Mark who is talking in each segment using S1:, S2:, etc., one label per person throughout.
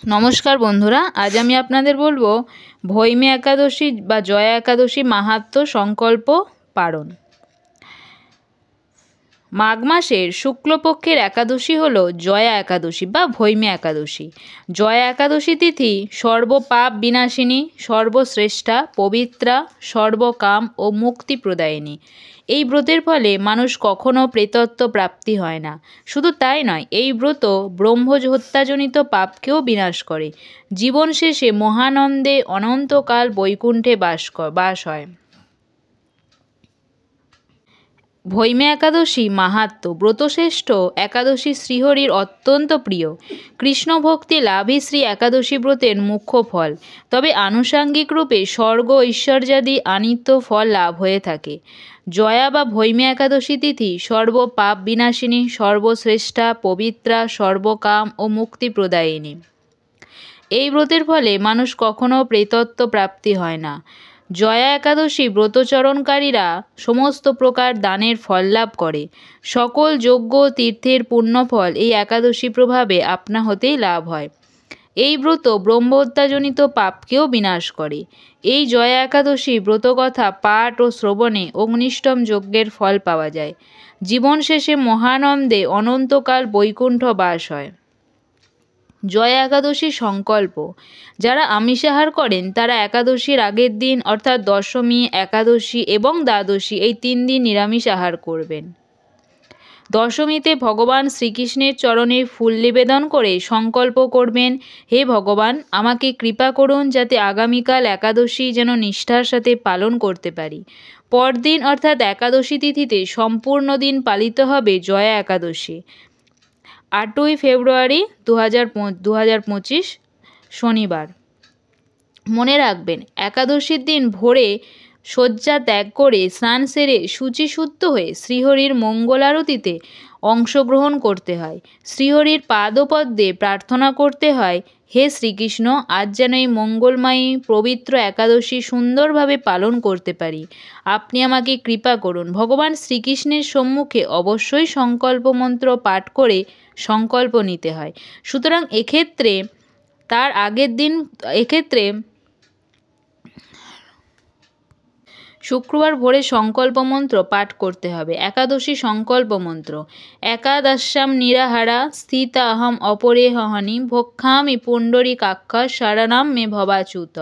S1: নমস্কার বন্ধুরা, আজ আমি আপনাদের বলবো ভৈমী একাদশী বা জয়া একাদশী মাহাত্ম্য সংকল্প পারণ। মাঘ মাসের শুক্লপক্ষের একাদশী হল জয়া একাদশী বা ভৈমী একাদশী। জয়া একাদশী তিথি সর্বপাপ বিনাশিনী, সর্বশ্রেষ্ঠা, পবিত্রা, সর্বকাম ও মুক্তি প্রদায়িনী। এই ব্রতের ফলে মানুষ কখনো প্রেতত্ব প্রাপ্তি হয় না। শুধু তাই নয়, এই ব্রত ব্রহ্মহত্যাজনিত পাপকেও বিনাশ করে। জীবন শেষে মহানন্দে অনন্তকাল বৈকুণ্ঠে বাস হয়। ভৈমী একাদশী মাহাত্ম্য। ব্রতশ্রেষ্ঠ একাদশী শ্রীহরির অত্যন্ত প্রিয়। কৃষ্ণ ভক্তি লাভই শ্রী একাদশী ব্রতের মুখ্য ফল। তবে আনুষাঙ্গিক রূপে স্বর্গ ঐশ্বর্যাদি আনিত্য ফল লাভ হয়ে থাকে। জয়া বা ভৈমী একাদশী তিথি সর্বপাপ বিনাশিনী, সর্বশ্রেষ্ঠা, পবিত্রা, সর্বকাম ও মুক্তি প্রদায়িনী। এই ব্রতের ফলে মানুষ কখনো প্রেতত্ব প্রাপ্তি হয় না। জয়া একাদশী ব্রতচরণকারীরা সমস্ত প্রকার দানের ফল লাভ করে। সকল যজ্ঞ তীর্থের পুণ্যফল এই একাদশী প্রভাবে আপনা হতেই লাভ হয়। এই ব্রত ব্রহ্মহত্যাজনিত পাপকেও বিনাশ করে। এই জয়া একাদশী ব্রতকথা পাঠ ও শ্রবণে অগ্নিষ্টম যজ্ঞের ফল পাওয়া যায়। জীবন শেষে মহানন্দে অনন্তকাল বৈকুণ্ঠ বাস হয়। জয়া একাদশী সংকল্প। যারা আমিষাহার করেন তারা একাদশীর আগের দিন অর্থাৎ দশমী, একাদশী এবং দ্বাদশী এই 3 দিন নিরামিষ আহার করবেন। দশমীতে ভগবান শ্রীকৃষ্ণের চরণে ফুল নিবেদন করে সংকল্প করবেন, হে ভগবান, আমাকে কৃপা করুন যাতে আগামীকাল একাদশী যেন নিষ্ঠার সাথে পালন করতে পারি। পরদিন অর্থাৎ একাদশী তিথিতে সম্পূর্ণ দিন পালিত হবে জয়া একাদশী। 8ই ফেব্রুয়ারি 2025 শনিবার। মনে রাখবেন, একাদশীর দিন ভোরে শয্যা ত্যাগ করে স্নান সেরে শুচিশুদ্ধ হয়ে শ্রীহরির মঙ্গলারতিতে অংশগ্রহণ করতে হয়। শ্রীহরির পাদপদ্মে প্রার্থনা করতে হয়, হে শ্রীকৃষ্ণ, আজ যেন এই মঙ্গলময়ী পবিত্র একাদশী সুন্দরভাবে পালন করতে পারি। আপনি আমাকে কৃপা করুন। ভগবান শ্রীকৃষ্ণের সম্মুখে অবশ্যই সংকল্প মন্ত্র পাঠ করে সংকল্প নিতে হয়। সুতরাং এক্ষেত্রে তার আগের দিন শুক্রবার ভোরে সংকল্প মন্ত্র পাঠ করতে হবে। একাদশী সংকল্প মন্ত্র। একাদশ্যাম নিরাহারা স্থিতাহম অপরেহনি ভক্ষামি পুণ্ডরীকাক্ষ শরণাম মে ভবাচ্যুত।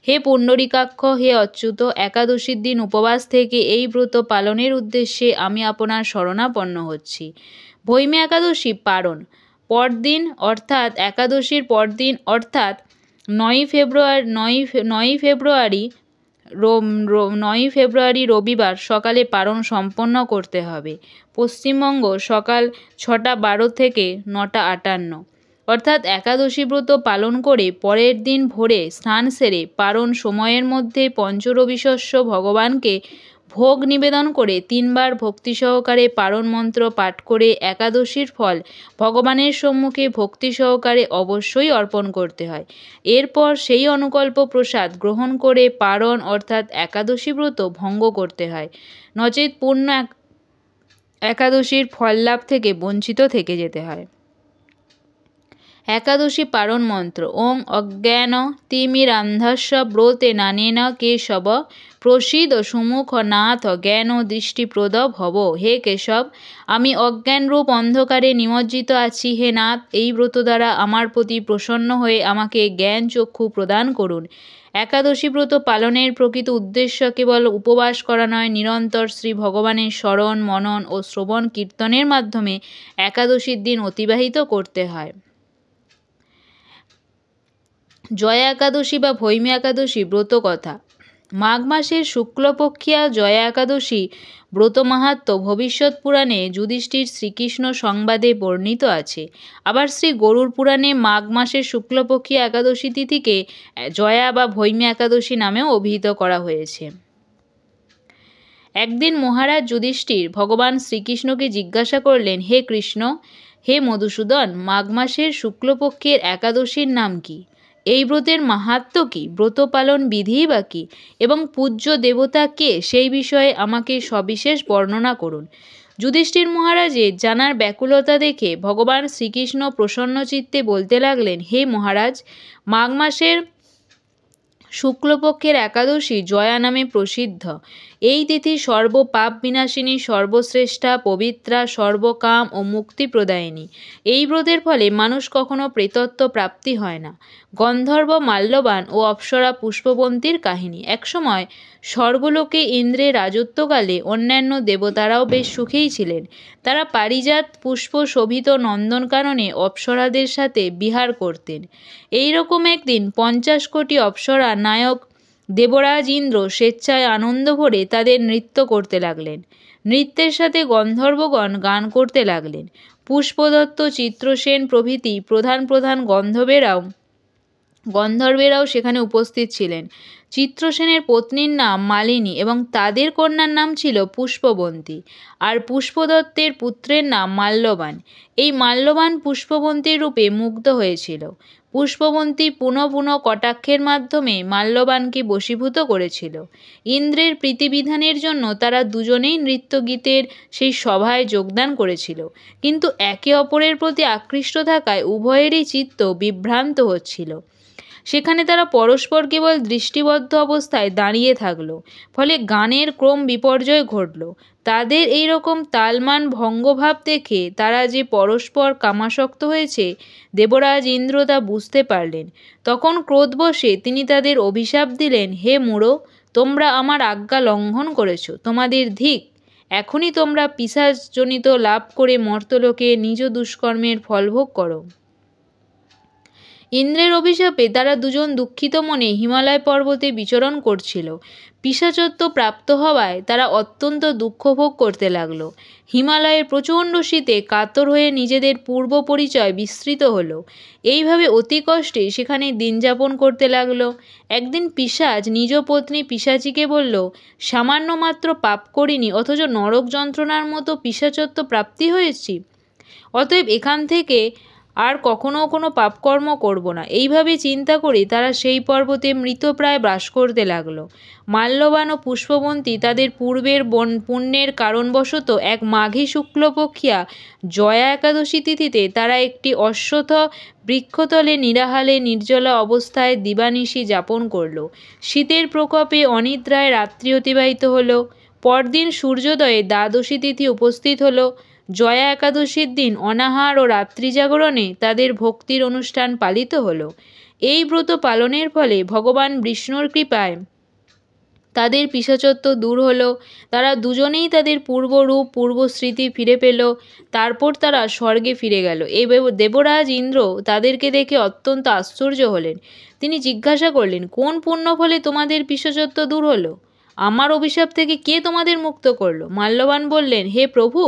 S1: হে পুণ্ডরীকাক্ষ, হে অচ্যুত, একাদশীর দিন উপবাস থেকে এই ব্রত পালনের উদ্দেশ্যে আমি আপনার শরণাপন্ন হচ্ছি। ভৈমী একাদশী পারণ। পরদিন অর্থাৎ একাদশীর পরদিন অর্থাৎ 9ই ফেব্রুয়ারি রবিবার সকালে পারণ সম্পন্ন করতে হবে। পশ্চিমবঙ্গ সকাল 6টা 12 থেকে 9টা 58, অর্থাৎ একাদশী ব্রত পালন করে পরের দিন ভোরে স্নান সেরে পারণ সময়ের মধ্যে পঞ্চরবি শস্য ভগবানকে ভোগ নিবেদন করে 3 বার ভক্তি সহকারে পারণ মন্ত্র পাঠ করে একাদশীর ফল ভগবানের সম্মুখে ভক্তি সহকারে অবশ্যই অর্পণ করতে হয়। এরপর সেই অনুকল্প প্রসাদ গ্রহণ করে পারণ অর্থাৎ একাদশী ব্রত ভঙ্গ করতে হয়, নচেৎ পূর্ণ একাদশীর ফল লাভ থেকে বঞ্চিত থেকে যেতে হয়। একাদশী পারণ মন্ত্র। ওং অজ্ঞান তিমিরান্ধস্য ব্রতে নানেন কেশব প্রসীদ সুমুখনাথ জ্ঞান দৃষ্টিপ্রদ ভব। হে কেশব, আমি অজ্ঞানরূপ অন্ধকারে নিমজ্জিত আছি। হে নাথ, এই ব্রত দ্বারা আমার প্রতি প্রসন্ন হয়ে আমাকে জ্ঞান চক্ষু প্রদান করুন। একাদশী ব্রত পালনের প্রকৃত উদ্দেশ্য কেবল উপবাস করা নয়, নিরন্তর শ্রী ভগবানের স্মরণ, মনন ও শ্রবণ কীর্তনের মাধ্যমে একাদশীর দিন অতিবাহিত করতে হয়। জয়া একাদশী বা ভৈমী একাদশী ব্রত কথা। মাঘ মাসের শুক্লপক্ষিয়া জয়া একাদশী ব্রত মাহাত্ম্য ভবিষ্যৎ পুরাণে যুধিষ্ঠির শ্রীকৃষ্ণ সংবাদে বর্ণিত আছে। আবার শ্রী গরুড় পুরাণে মাঘ মাসের শুক্লপক্ষিয়া একাদশী তিথিকে জয়া বা ভৈমী একাদশী নামেও অভিহিত করা হয়েছে। একদিন মহারাজ যুধিষ্ঠির ভগবান শ্রীকৃষ্ণকে জিজ্ঞাসা করলেন, হে কৃষ্ণ, হে মধুসূদন, মাঘ মাসের শুক্লপক্ষের একাদশীর নাম কি? এই ব্রতের মাহাত্ম্য কি? ব্রত পালন বিধিই বা কী? এবং পূজ্য দেবতা কে? সেই বিষয়ে আমাকে সবিশেষ বর্ণনা করুন। যুধিষ্ঠির মহারাজের জানার ব্যাকুলতা দেখে ভগবান শ্রীকৃষ্ণ প্রসন্ন চিত্তে বলতে লাগলেন, হে মহারাজ, মাঘ মাসের শুক্লপক্ষের একাদশী জয়া নামে প্রসিদ্ধ। এই তিথি সর্বপাপ বিনাশিনী, সর্বশ্রেষ্ঠা, পবিত্রা, সর্বকাম ও মুক্তিপ্রদায়িনী। এই ব্রতের ফলে মানুষ কখনো প্রেতত্ব প্রাপ্তি হয় না। গন্ধর্ব মাল্যবান ও অপ্সরা পুষ্পবন্তীর কাহিনী। একসময় স্বর্গলোকে ইন্দ্রের রাজত্বকালে অন্যান্য দেবতারাও বেশ সুখেই ছিলেন। তারা পারিজাত পুষ্প শোভিত নন্দনকাননে অপ্সরাদের সাথে বিহার করতেন। এইরকম একদিন 50 কোটি অপ্সরা নায়ক দেবরাজ ইন্দ্র স্বেচ্ছায় আনন্দ ভরে তাদের নৃত্য করতে লাগলেন। নৃত্যের সাথে গন্ধর্বগণ গান করতে লাগলেন। পুষ্পদত্ত, চিত্রসেন প্রভৃতি প্রধান প্রধান গন্ধর্বেরাও সেখানে উপস্থিত ছিলেন। চিত্রসেনের পত্নীর নাম মালিনী এবং তাদের কন্যার নাম ছিল পুষ্পবন্তী, আর পুষ্পদত্তের পুত্রের নাম মাল্যবান। এই মাল্যবান পুষ্পবন্তীর রূপে মুগ্ধ হয়েছিল। পুষ্পবন্তী পুনঃ পুনঃ কটাক্ষের মাধ্যমে মাল্যবানকে বশীভূত করেছিল। ইন্দ্রের প্রীতিবিধানের জন্য তারা দুজনেই নৃত্যগীতের সেই সভায় যোগদান করেছিল, কিন্তু একে অপরের প্রতি আকৃষ্ট থাকায় উভয়েরই চিত্ত বিভ্রান্ত হচ্ছিল। সেখানে তারা পরস্পর কেবল দৃষ্টিবদ্ধ অবস্থায় দাঁড়িয়ে থাকলো, ফলে গানের ক্রম বিপর্যয় ঘটল। তাদের এই রকম তালমান ভঙ্গভাব দেখে তারা যে পরস্পর কামাসক্ত হয়েছে, দেবরাজ ইন্দ্র তা বুঝতে পারলেন। তখন ক্রোধবশে তিনি তাদের অভিশাপ দিলেন, হে মূঢ়, তোমরা আমার আজ্ঞা লঙ্ঘন করেছ, তোমাদের ধিক। এখনই তোমরা পিশাচজনিত লাভ করে মর্তলোকে নিজ দুষ্কর্মের ফলভোগ করো। ইন্দ্রের অভিশাপে তারা দুজন দুঃখিত মনে হিমালয় পর্বতে বিচরণ করছিল। পিশাচত্ব প্রাপ্ত হওয়ায় তারা অত্যন্ত দুঃখ ভোগ করতে লাগলো। হিমালয়ের প্রচণ্ড শীতে কাতর হয়ে নিজেদের পূর্ব পরিচয় বিস্মৃত হলো। এইভাবে অতি কষ্টে সেখানে দিন যাপন করতে লাগলো। একদিন পিশাচ নিজ পত্নী পিশাচিকে বলল, সামান্য মাত্র পাপ করিনি, অথচ নরক যন্ত্রণার মতো পিশাচত্ব প্রাপ্তি হয়েছি। অতএব এখান থেকে আর কখনো কোনো পাপকর্ম করব না। এইভাবে চিন্তা করে তারা সেই পর্বতে মৃতপ্রায় বাস করতে লাগলো। মাল্যবান ও পুষ্পবন্তী তাদের পূর্বের পুণ্যের কারণবশত এক মাঘী শুক্লপক্ষিয়া জয়া একাদশী তিথিতে তারা একটি অশ্বত্থ বৃক্ষতলে নিরাহারে নির্জলা অবস্থায় দিবানিশি যাপন করল। শীতের প্রকোপে অনিদ্রায় রাত্রি অতিবাহিত হলো। পরদিন সূর্যোদয়ে দ্বাদশী তিথি উপস্থিত হলো। জয়া একাদশীর দিন অনাহার ও রাত্রি জাগরণে তাদের ভক্তির অনুষ্ঠান পালিত হলো। এই ব্রত পালনের ফলে ভগবান বিষ্ণুর কৃপায় তাদের পিশাচত্ব দূর হলো। তারা দুজনেই তাদের পূর্বরূপ পূর্বস্মৃতি ফিরে পেল। তারপর তারা স্বর্গে ফিরে গেল। এই দেবরাজ ইন্দ্র তাদেরকে দেখে অত্যন্ত আশ্চর্য হলেন। তিনি জিজ্ঞাসা করলেন, কোন পুণ্য ফলে তোমাদের পিশাচত্ব দূর হলো? আমার অভিশাপ থেকে কে তোমাদের মুক্ত করলো? মাল্যবান বললেন, হে প্রভু,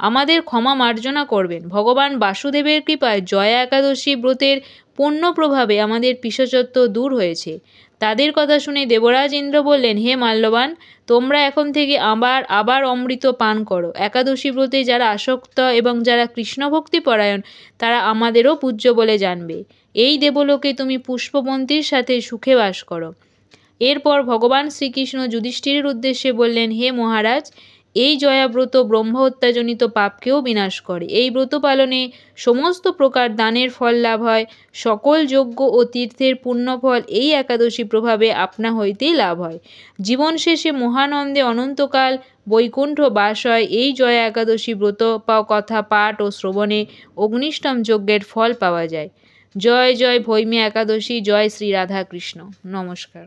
S1: আমাদের ক্ষমা মার্জনা করবেন। ভগবান বাসুদেবের কৃপায় জয়া একাদশী ব্রতের পুণ্য প্রভাবে আমাদের পিশাচত্ব দূর হয়েছে। তাদের কথা শুনে দেবরাজ ইন্দ্র বললেন, হে মাল্যবান, তোমরা এখন থেকে আবার অমৃত পান করো। একাদশী ব্রতে যারা আসক্ত এবং যারা কৃষ্ণভক্তি পরায়ণ, তারা আমাদেরও পূজ্য বলে জানবে। এই দেবলোকে তুমি পুষ্পবন্তীর সাথে সুখে বাস করো। এরপর ভগবান শ্রীকৃষ্ণ যুধিষ্ঠিরের উদ্দেশ্যে বললেন, হে মহারাজ, এই জয়াব্রত ব্রহ্মহত্যাজনিত পাপকেও বিনাশ করে। এই ব্রত পালনে সমস্ত প্রকার দানের ফল লাভ হয়। সকল যজ্ঞ ও তীর্থের পুণ্যফল এই একাদশী প্রভাবে আপনা হইতেই লাভ হয়। জীবন শেষে মহানন্দে অনন্তকাল বৈকুণ্ঠ বাস হয়। এই জয়া একাদশী ব্রত কথা পাঠ ও শ্রবণে অগ্নিষ্টম যজ্ঞের ফল পাওয়া যায়। জয় জয় ভৈমী একাদশী। জয় শ্রী রাধাকৃষ্ণ। নমস্কার।